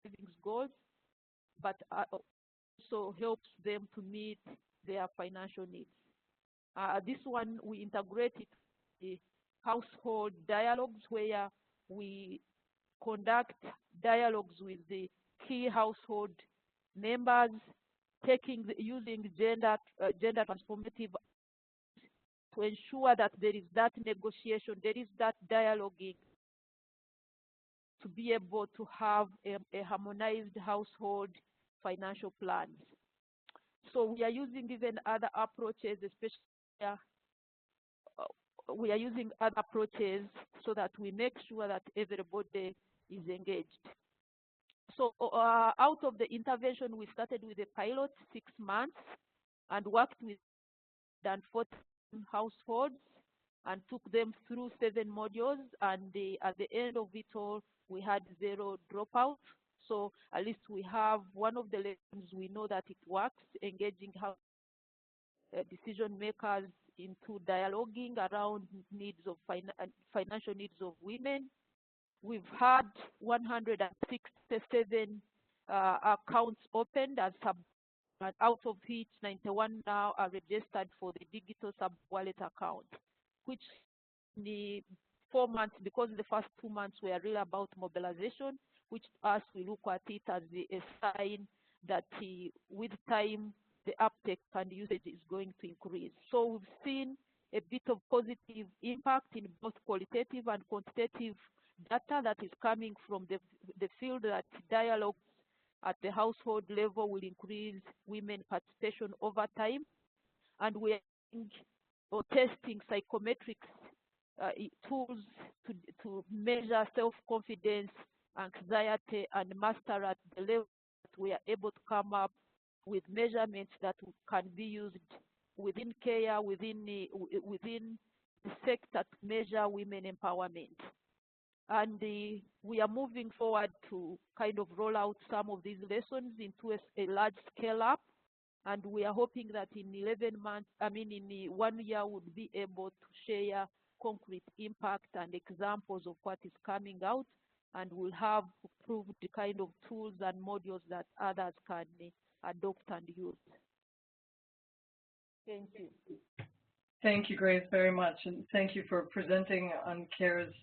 savings goals, but also helps them to meet their financial needs. This one, we integrated the household dialogues, where we conduct dialogues with the key household members, using gender transformative to ensure that there is that negotiation, there is that dialoguing, to be able to have a harmonized household financial plans. So we are using even other approaches, especially we are using other approaches so that we make sure that everybody is engaged. So out of the intervention, we started with a pilot 6 months and worked with 14 households and took them through 7 modules. And at the end of it all, we had 0 dropouts. So at least we have one of the lessons, we know that it works, engaging decision makers into dialoguing around needs of financial needs of women. We've had 167 accounts opened, and out of which 91 now are registered for the digital sub-wallet account, which in the 4 months, because the first 2 months were really about mobilization, which to us, we look at it as a sign that with time, the uptake and usage is going to increase. So we've seen a bit of positive impact in both qualitative and quantitative data that is coming from the field, that dialogue at the household level will increase women participation over time. And we are testing psychometrics tools to measure self-confidence, anxiety, and master at the level that we are able to come up with measurements that can be used within care, within the sector to measure women empowerment. And we are moving forward to kind of roll out some of these lessons into a large scale up. And we are hoping that in 11 months, in 1 year, we'll be able to share concrete impact and examples of what is coming out. And we'll have proved the kind of tools and modules that others can adopt and use. Thank you.
Thank you, Grace, very much. And thank you for presenting on CARE's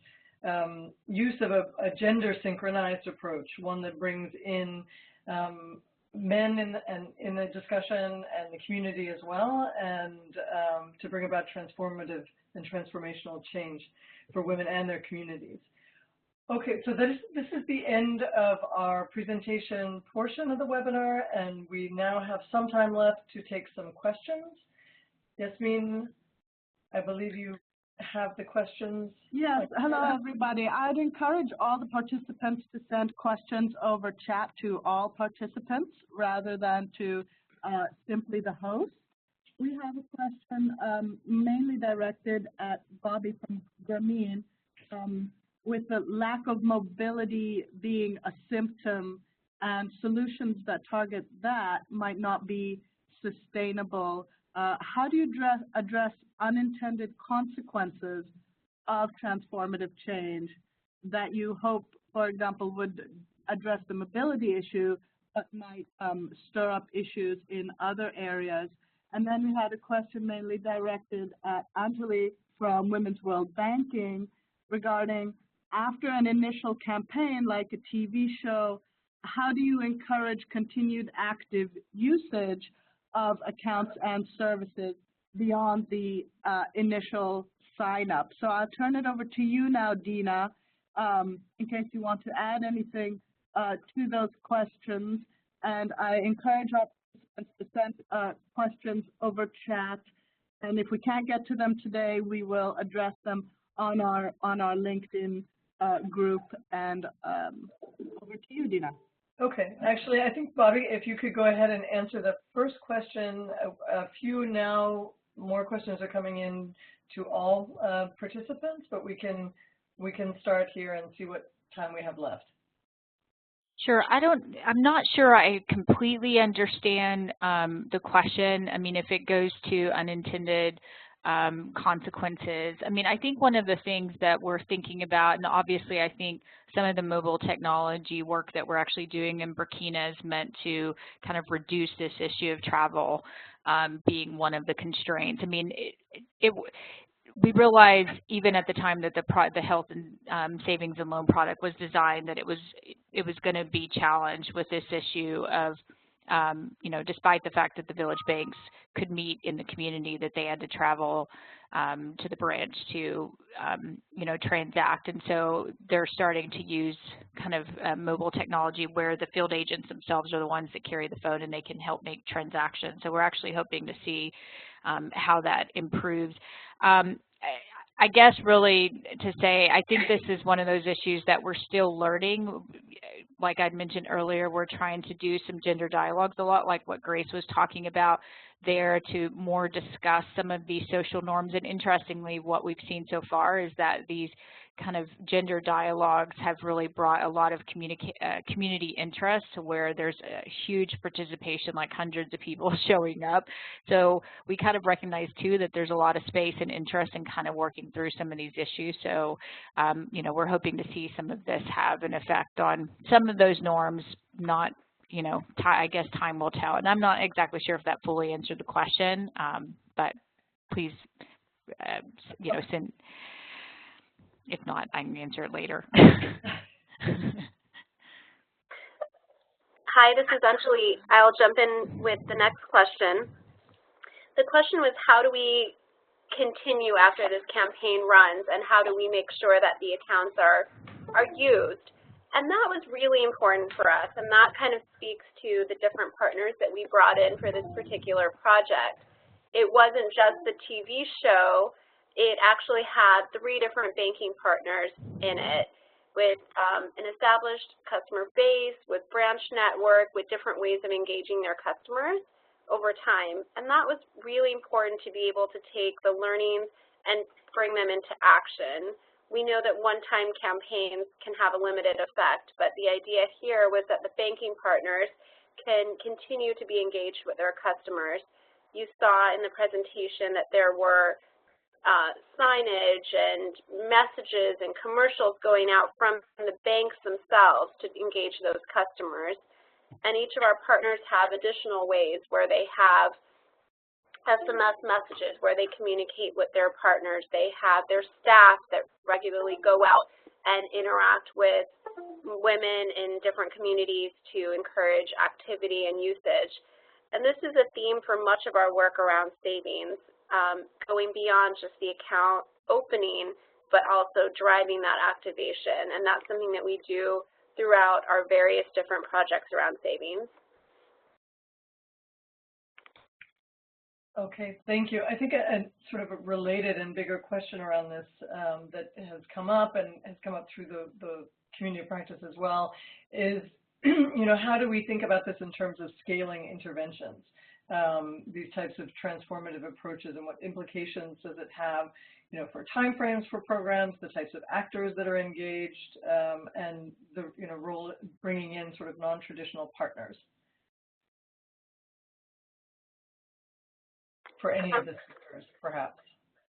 use of a gender synchronized approach, one that brings in men in the discussion and the community as well, and to bring about transformative and transformational change for women and their communities. Okay, so this is the end of our presentation portion of the webinar, and we now have some time left to take some questions. Yasmin, I believe you have the questions.
Yes, hello everybody. I'd encourage all the participants to send questions over chat to all participants rather than to simply the host. We have a question mainly directed at Bobby from Grameen. With the lack of mobility being a symptom and solutions that target that might not be sustainable, how do you address unintended consequences of transformative change that you hope, for example, would address the mobility issue but might stir up issues in other areas? And then we had a question mainly directed at Anjali from Women's World Banking regarding, after an initial campaign like a TV show, how do you encourage continued active usage of accounts and services beyond the initial sign-up? So I'll turn it over to you now, Dina, in case you want to add anything to those questions. And I encourage our participants to send questions over chat. And if we can't get to them today, we will address them on our LinkedIn group. And over to you, Dina.
Okay, actually, I think, Bobby, if you could go ahead and answer the first question. A few now, more questions are coming in to all participants, but we can start here and see what time we have left.
Sure. I'm not sure I completely understand the question. I mean, if it goes to unintended consequences. I mean, I think one of the things that we're thinking about, and obviously I think some of the mobile technology work that we're actually doing in Burkina is meant to kind of reduce this issue of travel being one of the constraints. I mean, we realized even at the time that the health and savings and loan product was designed that it was going to be challenged with this issue of despite the fact that the village banks could meet in the community, that they had to travel to the branch to, transact. And so they're starting to use kind of mobile technology where the field agents themselves are the ones that carry the phone and they can help make transactions. So we're actually hoping to see how that improves. I guess really to say, I think this is one of those issues that we're still learning. Like I'd mentioned earlier, we're trying to do some gender dialogues, a lot like what Grace was talking about there, to more discuss some of these social norms. And interestingly, what we've seen so far is that these kind of gender dialogues have really brought a lot of community interest, where there's a huge participation, like hundreds of people showing up. So we kind of recognize too that there's a lot of space and interest in kind of working through some of these issues. So, we're hoping to see some of this have an effect on some of those norms. Not, I guess time will tell. And I'm not exactly sure if that fully answered the question, but please, send. If not, I can answer it later.
Hi, this is Anjali. I'll jump in with the next question. The question was, how do we continue after this campaign runs, and how do we make sure that the accounts are used? And that was really important for us, and that kind of speaks to the different partners that we brought in for this particular project. It wasn't just the TV show. It actually had 3 different banking partners in it, with an established customer base, with branch network, with different ways of engaging their customers. over time. And that was really important to be able to take the learnings and bring them into action. We know that one-time campaigns can have a limited effect, but the idea here was that the banking partners can continue to be engaged with their customers. You saw in the presentation that there were signage and messages and commercials going out from the banks themselves to engage those customers. And each of our partners have additional ways where they have SMS messages where they communicate with their partners. They have their staff that regularly go out and interact with women in different communities to encourage activity and usage. And this is a theme for much of our work around savings, going beyond just the account opening, but also driving that activation. And that's something that we do throughout our various different projects around savings.
Okay, thank you. I think a sort of a related and bigger question around this that has come up and has come up through the community practice as well is, how do we think about this in terms of scaling interventions? These types of transformative approaches, and what implications does it have, for timeframes for programs, the types of actors that are engaged, and the role bringing in sort of non-traditional partners for any of the speakers, perhaps.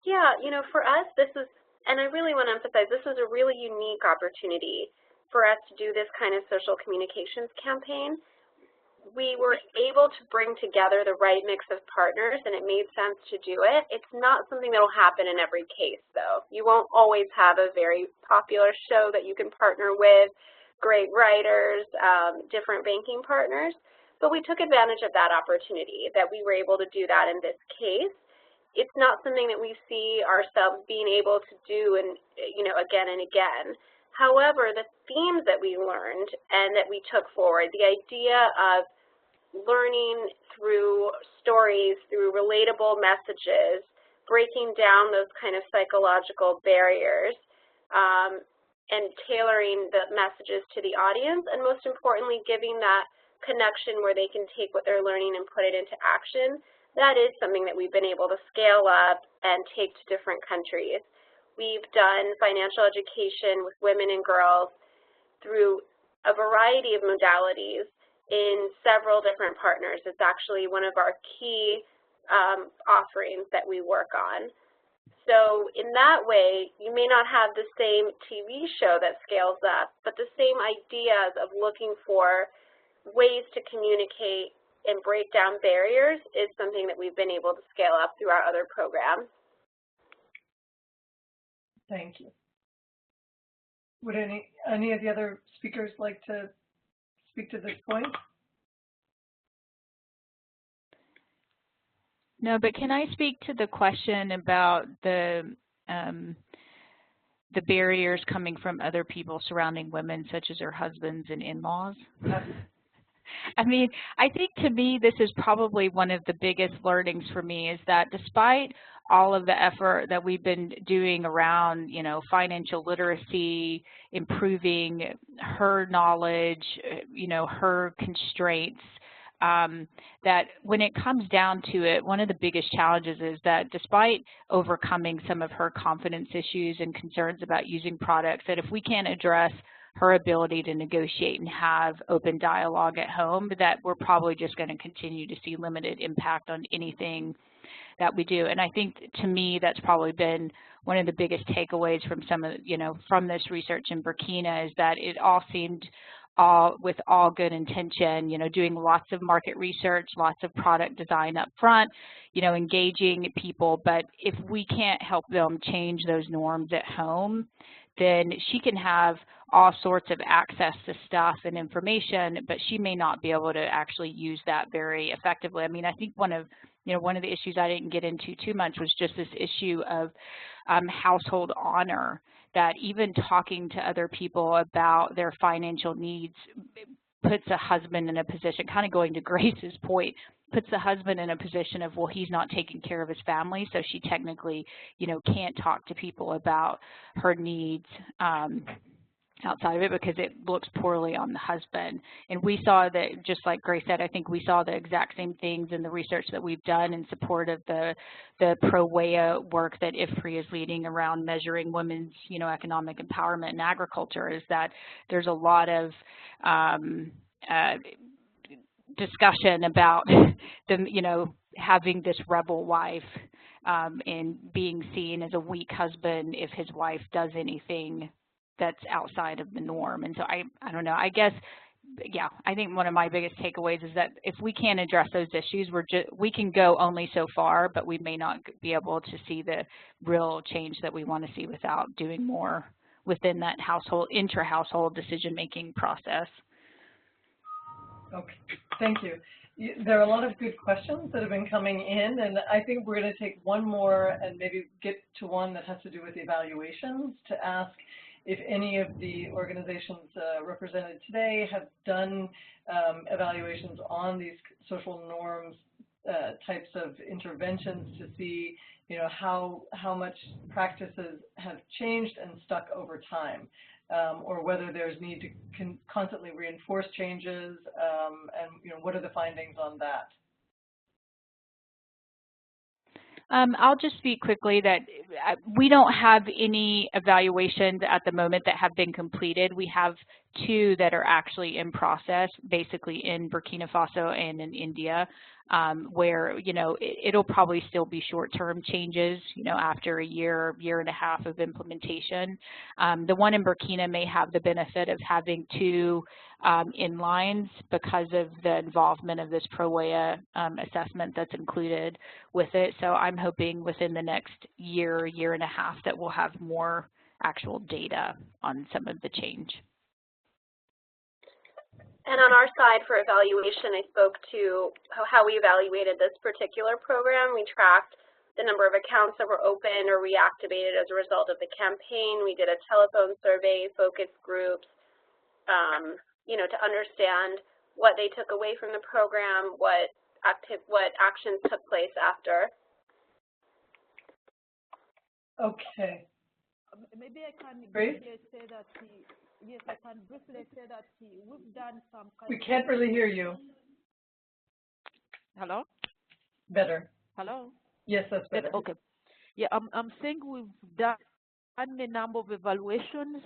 Yeah, for us, this is, and I really want to emphasize, this is a really unique opportunity for us to do this kind of social communications campaign. We were able to bring together the right mix of partners, and it made sense to do it. It's not something that will happen in every case, though. You won't always have a very popular show that you can partner with, great writers, different banking partners. But we took advantage of that opportunity, that we were able to do that in this case. It's not something that we see ourselves being able to do again and again. However, the themes that we learned and that we took forward, the idea of learning through stories, through relatable messages, breaking down those kind of psychological barriers, and tailoring the messages to the audience, and most importantly, giving that connection where they can take what they're learning and put it into action, that is something that we've been able to scale up and take to different countries. We've done financial education with women and girls through a variety of modalities in several different partners. It's actually one of our key offerings that we work on. So in that way, you may not have the same TV show that scales up, but the same ideas of looking for ways to communicate and break down barriers is something that we've been able to scale up through our other programs.
Thank you. Would any of the other speakers like to speak to this point?
No, but can I speak to the question about the barriers coming from other people surrounding women, such as their husbands and in-laws? I mean, I think to me, this is probably one of the biggest learnings for me, is that despite all of the effort that we've been doing around, financial literacy, improving her knowledge, her constraints, that when it comes down to it, one of the biggest challenges is that despite overcoming some of her confidence issues and concerns about using products, that if we can't address her ability to negotiate and have open dialogue at home, that we're probably just going to continue to see limited impact on anything that we do. And I think, to me, that's probably been one of the biggest takeaways from some of, from this research in Burkina, is that it all seemed with all good intention, doing lots of market research, lots of product design up front, engaging people. But if we can't help them change those norms at home, then she can have all sorts of access to stuff and information, but she may not be able to actually use that very effectively. I mean, I think one of the issues I didn't get into too much was just this issue of household honor, that even talking to other people about their financial needs puts a husband in a position, kind of going to Grace's point, puts the husband in a position of, well, he's not taking care of his family, so she technically, can't talk to people about her needs. outside of it because it looks poorly on the husband. And we saw that, just like Grace said, I think we saw the exact same things in the research that we've done in support of the pro-WEA work that IFPRI is leading around measuring women's, economic empowerment in agriculture, is that there's a lot of discussion about them, having this rebel wife and being seen as a weak husband if his wife does anything that's outside of the norm. And so I don't know, I guess, yeah, I think one of my biggest takeaways is that if we can't address those issues, we can go only so far, but we may not be able to see the real change that we want to see without doing more within that household, intra-household decision-making process.
Okay, thank you. There are a lot of good questions that have been coming in, and I think we're going to take one more and maybe get to one that has to do with evaluations, to ask if any of the organizations represented today have done evaluations on these social norms types of interventions to see, how much practices have changed and stuck over time, or whether there's need to constantly reinforce changes, and what are the findings on that?
I'll just speak quickly that we don't have any evaluations at the moment that have been completed. We have 2 that are actually in process, basically in Burkina Faso and in India, where, it'll probably still be short-term changes, after a year and a half of implementation. The one in Burkina may have the benefit of having 2 inlines because of the involvement of this pro-WEA assessment that's included with it. So I'm hoping within the next year and a half that we'll have more actual data on some of the change.
And on our side for evaluation, I spoke to how we evaluated this particular program. We tracked the number of accounts that were open or reactivated as a result of the campaign. We did a telephone survey, focus groups, to understand what they took away from the program, what actions took place after.
Okay.
Maybe I can
briefly
say that yes, I can briefly say that we've done some.
We can't really hear you.
Hello.
Better.
Hello.
Yes, that's better.
Okay. Yeah, I'm saying we've done a number of evaluations,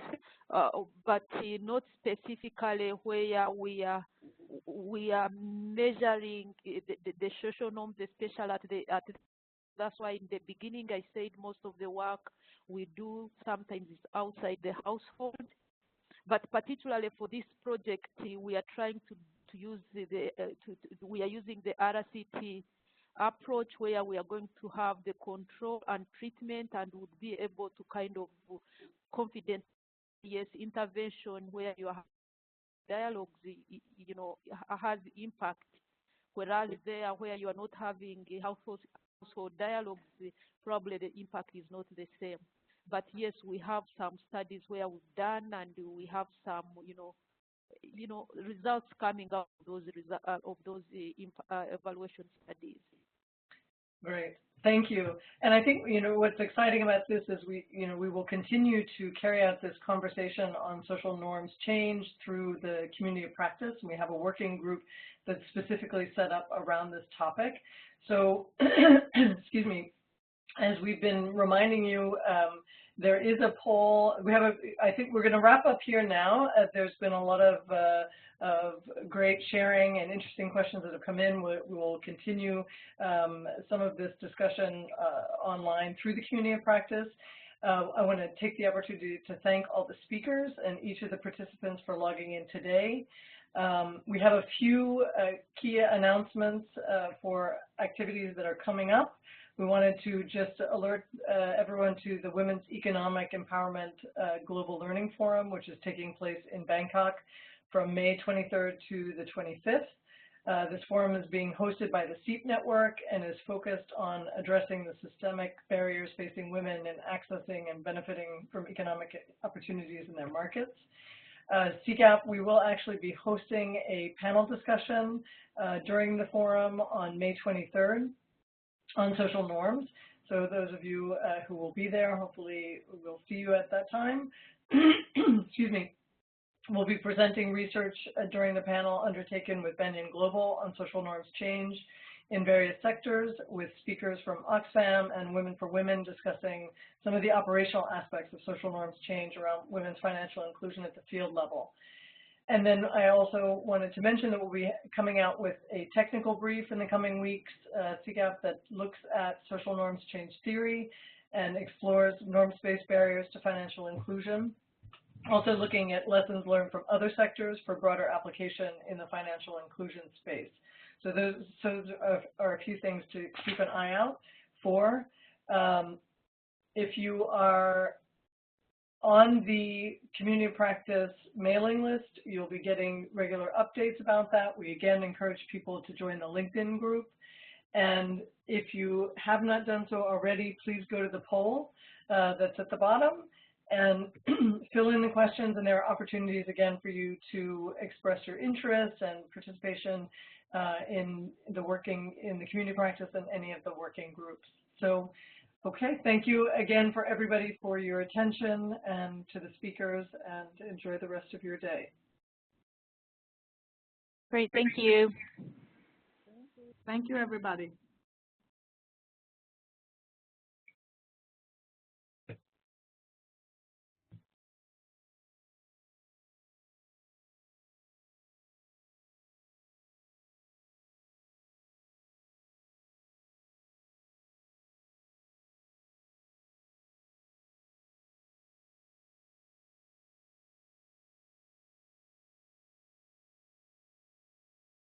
but not specifically where we are measuring the social norms, especially that's why in the beginning I said most of the work we do sometimes is outside the household. But particularly for this project, we are trying to use we are using the RCT approach where we are going to have the control and treatment and would be able to kind of confident, yes, intervention where you have dialogues, has impact, whereas there where you are not having a household dialogues, probably the impact is not the same. But yes, we have some studies where we've done, and we have some, results coming out of those evaluation studies.
Great, thank you. And I think what's exciting about this is we will continue to carry out this conversation on social norms change through the community of practice. And we have a working group that's specifically set up around this topic. So, excuse me, as we've been reminding you, there is a poll. I think we're going to wrap up here now. There's been a lot of great sharing and interesting questions that have come in. We will continue some of this discussion online through the community of practice. I want to take the opportunity to thank all the speakers and each of the participants for logging in today. We have a few key announcements for activities that are coming up. We wanted to just alert everyone to the Women's Economic Empowerment Global Learning Forum, which is taking place in Bangkok from May 23rd to the 25th. This forum is being hosted by the SEEP network and is focused on addressing the systemic barriers facing women in accessing and benefiting from economic opportunities in their markets. CGAP, we will actually be hosting a panel discussion during the forum on May 23rd on social norms. So those of you who will be there, hopefully we'll see you at that time. Excuse me. We'll be presenting research during the panel undertaken with Benyon Global on social norms change in various sectors, with speakers from Oxfam and Women for Women discussing some of the operational aspects of social norms change around women's financial inclusion at the field level. And then I also wanted to mention that we'll be coming out with a technical brief in the coming weeks, CGAP, that looks at social norms change theory and explores norms-based barriers to financial inclusion. Also looking at lessons learned from other sectors for broader application in the financial inclusion space. So those are a few things to keep an eye out for. If you are on the community practice mailing list, you'll be getting regular updates about that. We again encourage people to join the LinkedIn group. And if you have not done so already, please go to the poll that's at the bottom and fill in the questions, and there are opportunities again for you to express your interest and participation in the community practice and any of the working groups. So, okay, thank you again for everybody for your attention and to the speakers, and enjoy the rest of your day.
Great, thank you.
Thank you, everybody.